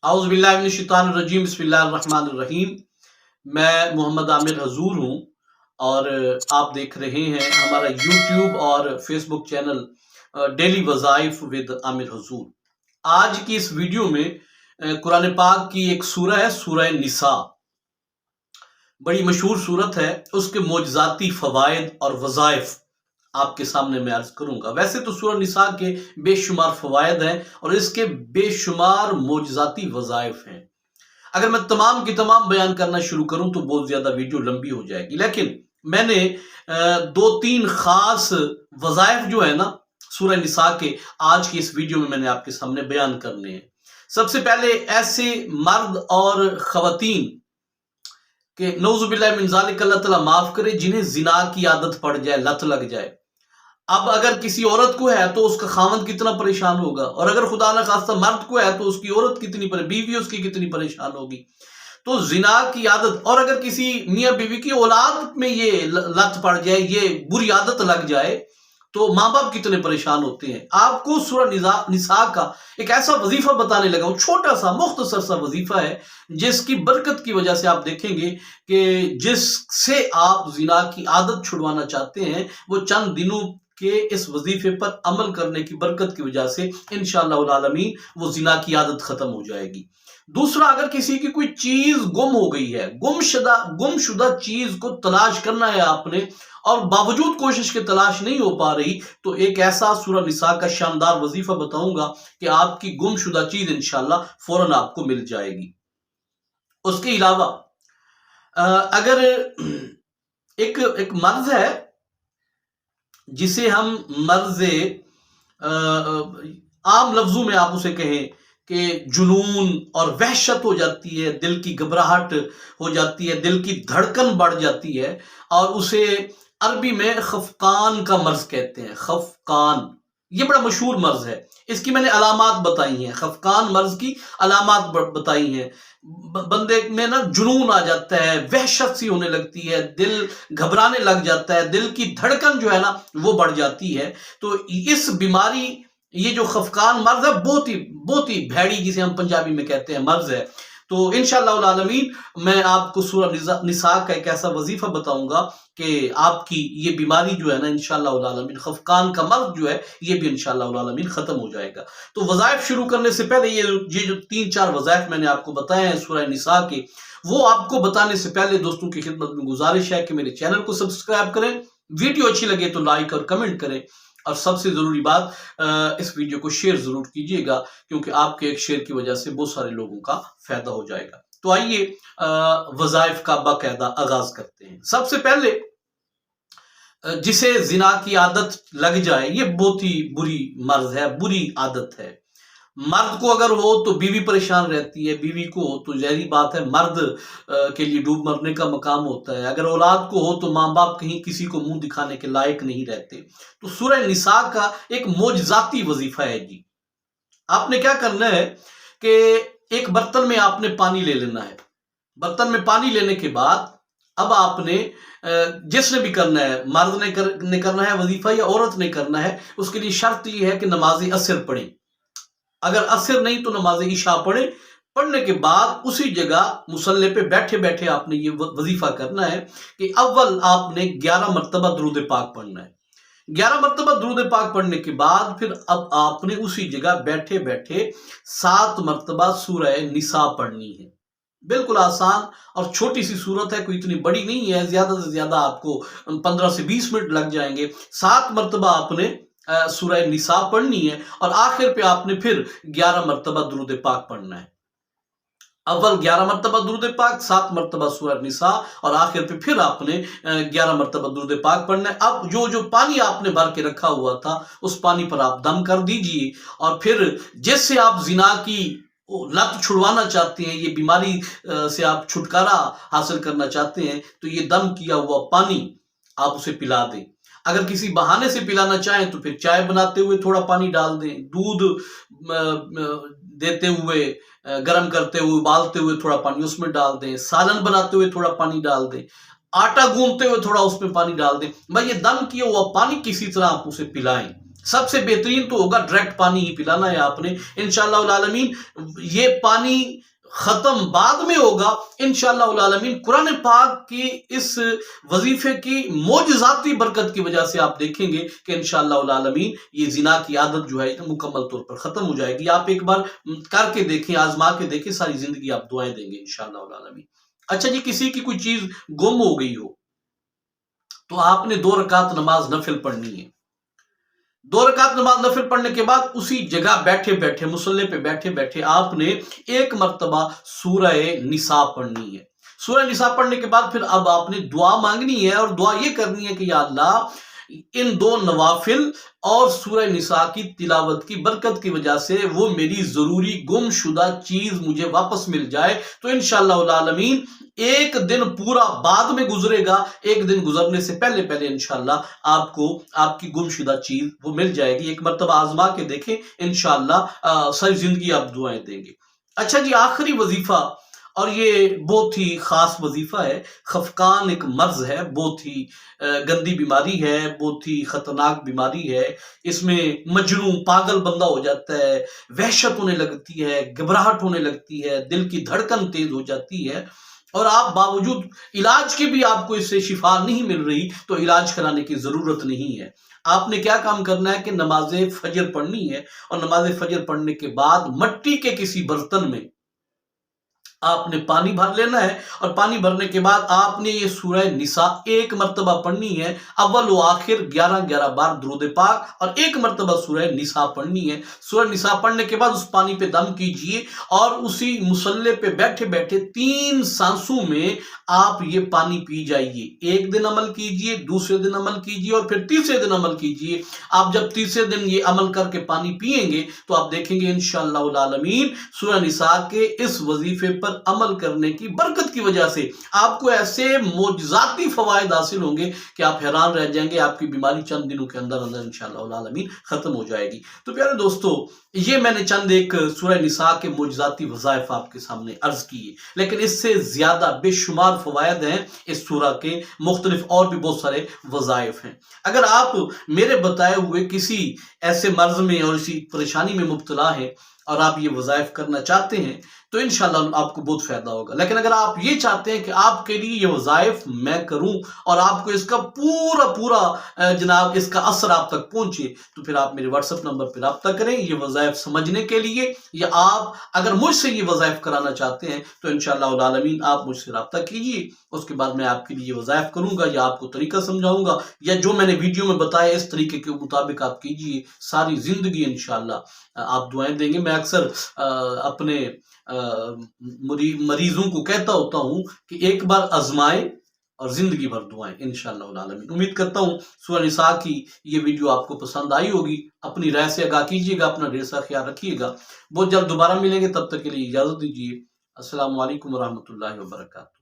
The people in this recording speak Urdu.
اعوذ باللہ من الشیطان الرجیم، بسم اللہ الرحمن الرحیم۔ میں محمد عامر حضور ہوں اور آپ دیکھ رہے ہیں ہمارا یوٹیوب اور فیس بک چینل ڈیلی وظائف ود عامر حضور۔ آج کی اس ویڈیو میں قرآن پاک کی ایک سورہ ہے، سورہ نساء۔ بڑی مشہور سورت ہے، اس کے معجزاتی فوائد اور وظائف آپ کے سامنے میں عرض کروں گا۔ ویسے تو سورہ نساء کے بے شمار فوائد ہیں اور اس کے بے شمار معجزاتی وظائف ہیں۔ اگر میں تمام کی تمام بیان کرنا شروع کروں تو بہت زیادہ ویڈیو لمبی ہو جائے گی، لیکن میں نے دو تین خاص وظائف جو ہے نا سورہ نساء کے آج کی اس ویڈیو میں نے آپ کے سامنے بیان کرنے ہیں۔ سب سے پہلے ایسے مرد اور خواتین کہ نعوذ باللہ من ذالک، اللہ تعالیٰ معاف کرے، جنہیں زنا کی عادت پڑ جائے، لت لگ جائے۔ اب اگر کسی عورت کو ہے تو اس کا خاوند کتنا پریشان ہوگا، اور اگر خدا نہ خواستہ مرد کو ہے تو اس کی عورت کتنی بیوی اس کی کتنی پریشان ہوگی۔ تو زنا کی عادت، اور اگر کسی میاں بیوی کی اولاد میں یہ لت پڑ جائے، یہ بری عادت لگ جائے، تو ماں باپ کتنے پریشان ہوتے ہیں۔ آپ کو سورہ نساء کا ایک ایسا وظیفہ بتانے لگا ہوں، چھوٹا سا مختصر سا وظیفہ ہے، جس کی برکت کی وجہ سے آپ دیکھیں گے کہ جس سے آپ زنا کی عادت چھڑوانا چاہتے ہیں، وہ چند دنوں کے اس وظیفے پر عمل کرنے کی برکت کی وجہ سے انشاءاللہ العالمین وہ زنا کی عادت ختم ہو جائے گی۔ دوسرا، اگر کسی کی کوئی چیز گم ہو گئی ہے، گم شدہ چیز کو تلاش کرنا ہے آپ نے، اور باوجود کوشش کے تلاش نہیں ہو پا رہی، تو ایک ایسا سورہ نساء کا شاندار وظیفہ بتاؤں گا کہ آپ کی گم شدہ چیز انشاءاللہ فوراً آپ کو مل جائے گی۔ اس کے علاوہ اگر ایک مرض ہے جسے ہم مرض عام لفظوں میں آپ اسے کہیں کہ جنون اور وحشت ہو جاتی ہے، دل کی گھبراہٹ ہو جاتی ہے، دل کی دھڑکن بڑھ جاتی ہے، اور اسے عربی میں خفقان کا مرض کہتے ہیں۔ خفقان یہ بڑا مشہور مرض ہے، اس کی میں نے علامات بتائی ہیں، خفقان مرض کی علامات بتائی ہیں۔ بندے میں نا جنون آ جاتا ہے، وحشت سی ہونے لگتی ہے، دل گھبرانے لگ جاتا ہے، دل کی دھڑکن جو ہے نا وہ بڑھ جاتی ہے۔ تو اس بیماری، یہ جو خفقان مرض ہے، بہت ہی بھیڑی، جسے ہم پنجابی میں کہتے ہیں، مرض ہے۔ تو انشاءاللہ العالمین میں آپ کو سورہ نساء کا ایک ایسا وظیفہ بتاؤں گا کہ آپ کی یہ بیماری جو ہے نا انشاءاللہ العالمین، خفقان کا مرض جو ہے، یہ بھی انشاءاللہ العالمین ختم ہو جائے گا۔ تو وظائف شروع کرنے سے پہلے یہ جو تین چار وظائف میں نے آپ کو بتائے ہیں سورہ نساء کے، وہ آپ کو بتانے سے پہلے دوستوں کی خدمت میں گزارش ہے کہ میرے چینل کو سبسکرائب کریں، ویڈیو اچھی لگے تو لائک اور کمنٹ کریں، اور سب سے ضروری بات، اس ویڈیو کو شیئر ضرور کیجئے گا، کیونکہ آپ کے ایک شیئر کی وجہ سے بہت سارے لوگوں کا فائدہ ہو جائے گا۔ تو آئیے وظائف کا باقاعدہ آغاز کرتے ہیں۔ سب سے پہلے، جسے زنا کی عادت لگ جائے، یہ بہت ہی بری مرض ہے، بری عادت ہے۔ مرد کو اگر ہو تو بیوی پریشان رہتی ہے، بیوی کو ہو تو ظاہری بات ہے مرد کے لیے ڈوب مرنے کا مقام ہوتا ہے، اگر اولاد کو ہو تو ماں باپ کہیں کسی کو منہ دکھانے کے لائق نہیں رہتے۔ تو سورہ نساء کا ایک معجزاتی وظیفہ ہے جی۔ آپ نے کیا کرنا ہے کہ ایک برتن میں آپ نے پانی لے لینا ہے۔ برتن میں پانی لینے کے بعد اب آپ نے، جس نے بھی کرنا ہے، مرد نے کرنا ہے وظیفہ یا عورت نے کرنا ہے، اس کے لیے شرط یہ ہے کہ نماز عصر پڑھیں۔ اگر عصر نہیں تو نماز عشاء پڑھیں۔ پڑھنے کے بعد اسی جگہ مصلی پہ بیٹھے بیٹھے آپ نے یہ وظیفہ کرنا ہے کہ اول آپ نے 11 مرتبہ درود پاک پڑھنا ہے۔ 11 مرتبہ درود پاک پڑھنے کے بعد پھر اب آپ نے اسی جگہ بیٹھے بیٹھے 7 مرتبہ سورہ نساء پڑھنی ہے۔ بالکل آسان اور چھوٹی سی صورت ہے، کوئی اتنی بڑی نہیں ہے، زیادہ سے زیادہ آپ کو 15 سے 20 منٹ لگ جائیں گے۔ 7 مرتبہ آپ نے سورہ نساء پڑھنی ہے، اور آخر پہ آپ نے پھر 11 مرتبہ درود پاک پڑھنا ہے۔ اول 11 مرتبہ درود پاک، 7 مرتبہ سورہ نساء، اور آخر پہ پھر آپ نے 11 مرتبہ درود پاک پڑھنا ہے۔ اب جو پانی آپ نے بھر کے رکھا ہوا تھا، اس پانی پر آپ دم کر دیجئے، اور پھر جس سے آپ زنا کی لت چھڑوانا چاہتے ہیں، یہ بیماری سے آپ چھٹکارا حاصل کرنا چاہتے ہیں، تو یہ دم کیا ہوا پانی آپ اسے پلا دیں۔ اگر کسی بہانے سے پلانا چاہیں تو پھر چائے بناتے ہوئے تھوڑا پانی ڈال دیں، دودھ دیتے ہوئے، گرم کرتے ہوئے، ابالتے ہوئے تھوڑا پانی اس میں ڈال دیں، سالن بناتے ہوئے تھوڑا پانی ڈال دیں، آٹا گوندتے ہوئے تھوڑا اس میں پانی ڈال دیں۔ بھائی یہ دم کیا ہوا پانی کسی طرح آپ اسے پلائیں۔ سب سے بہترین تو ہوگا ڈائریکٹ پانی ہی پلانا ہے آپ نے انشاءاللہ العالمین. یہ پانی ختم بعد میں ہوگا انشاءاللہ العالمین. قرآن پاک کی اس وظیفے کی معجزاتی برکت کی وجہ سے آپ دیکھیں گے کہ انشاءاللہ العالمین یہ زنا کی عادت جو ہے مکمل طور پر ختم ہو جائے گی. آپ ایک بار کر کے دیکھیں، آزما کے دیکھیں، ساری زندگی آپ دعائیں دیں گے انشاءاللہ العالمین. اچھا جی، کسی کی کوئی چیز گم ہو گئی ہو تو آپ نے 2 رکعت نماز نفل پڑھنی ہے. 2 رکعت نماز نفل پڑھنے کے بعد اسی جگہ بیٹھے بیٹھے، مصلی پہ بیٹھے بیٹھے آپ نے ایک مرتبہ سورہ نساء پڑھنی ہے. سورہ نساء پڑھنے کے بعد پھر اب آپ نے دعا مانگنی ہے، اور دعا یہ کرنی ہے کہ یا اللہ ان 2 نوافل اور سورہ نساء کی تلاوت کی برکت کی وجہ سے وہ میری ضروری گم شدہ چیز مجھے واپس مل جائے. تو انشاءاللہ العالمین ایک دن پورا بعد میں گزرے گا، ایک دن گزرنے سے پہلے پہلے انشاءاللہ آپ کو آپ کی گم شدہ چیز وہ مل جائے گی. ایک مرتبہ آزما کے دیکھیں، انشاءاللہ ساری زندگی آپ دعائیں دیں گے. اچھا جی، آخری وظیفہ، اور یہ بہت ہی خاص وظیفہ ہے. خفقان ایک مرض ہے، بہت ہی گندی بیماری ہے، بہت ہی خطرناک بیماری ہے. اس میں مجنون پاگل بندہ ہو جاتا ہے، وحشت ہونے لگتی ہے، گھبراہٹ ہونے لگتی ہے، دل کی دھڑکن تیز ہو جاتی ہے، اور آپ باوجود علاج کے بھی آپ کو اس سے شفا نہیں مل رہی تو علاج کرانے کی ضرورت نہیں ہے. آپ نے کیا کام کرنا ہے کہ نماز فجر پڑھنی ہے، اور نماز فجر پڑھنے کے بعد مٹی کے کسی برتن میں آپ نے پانی بھر لینا ہے، اور پانی بھرنے کے بعد آپ نے یہ سورہ نساء ایک مرتبہ پڑھنی ہے، اول و آخر 11 بار درود پاک، اور ایک مرتبہ سورہ نساء پڑھنی ہے. سورہ نساء پڑھنے کے بعد اس پانی پہ دم کیجئے، اور اسی مصلی پہ بیٹھے بیٹھے 3 سانسوں میں آپ یہ پانی پی جائیے. ایک دن عمل کیجئے، دوسرے دن عمل کیجئے، اور پھر تیسرے دن عمل کیجئے. آپ جب تیسرے دن یہ عمل کر کے پانی پیئیں گے تو آپ دیکھیں گے انشاءاللہ العالمین سورہ نساء کے اس وظیفے پر عمل کرنے کی برکت کی وجہ سے آپ کو ایسے معجزاتی فوائد حاصل ہوں گے کہ آپ حیران رہ جائیں گے. آپ کی بیماری چند دنوں کے اندر اندر انشاءاللہ العالمین ختم ہو جائے گی. تو پیارے دوستو، یہ میں نے چند ایک سورہ نساء کے معجزاتی وظائف آپ کے سامنے عرض کیے، لیکن اس سے زیادہ بے شمار فوائد ہیں اس سورہ کے، مختلف اور بھی بہت سارے وظائف ہیں. اگر آپ میرے بتائے ہوئے کسی ایسے مرض میں اور اسی پریشانی میں مبتلا ہیں اور آپ یہ وظائف کرنا چاہتے ہیں تو انشاءاللہ آپ کو بہت فائدہ ہوگا. لیکن اگر آپ یہ چاہتے ہیں کہ آپ کے لیے یہ وظائف میں کروں اور آپ کو اس کا پورا جناب اس کا اثر آپ تک پہنچے، تو پھر آپ میرے واٹس ایپ نمبر پر رابطہ کریں یہ وظائف سمجھنے کے لیے، یا آپ اگر مجھ سے یہ وظائف کرانا چاہتے ہیں تو انشاءاللہ العالمین آپ مجھ سے رابطہ کیجئے. اس کے بعد میں آپ کے لیے یہ وظائف کروں گا، یا آپ کو طریقہ سمجھاؤں گا، یا جو میں نے ویڈیو میں بتایا اس طریقے کے مطابق آپ کیجئے. ساری زندگی انشاءاللہ آپ دعائیں دیں گے. میں اکثر اپنے مریضوں کو کہتا ہوتا ہوں کہ ایک بار آزمائے اور زندگی بھر دعائیں انشاءاللہ العالمین. امید کرتا ہوں سورہ نساء کی یہ ویڈیو آپ کو پسند آئی ہوگی. اپنی رائے سے آگاہ کیجیے گا، اپنا ڈھیر سارا خیال رکھیے گا. بہت جلد دوبارہ ملیں گے، تب تک کے لیے اجازت دیجیے. السلام علیکم ورحمۃ اللہ وبرکاتہ.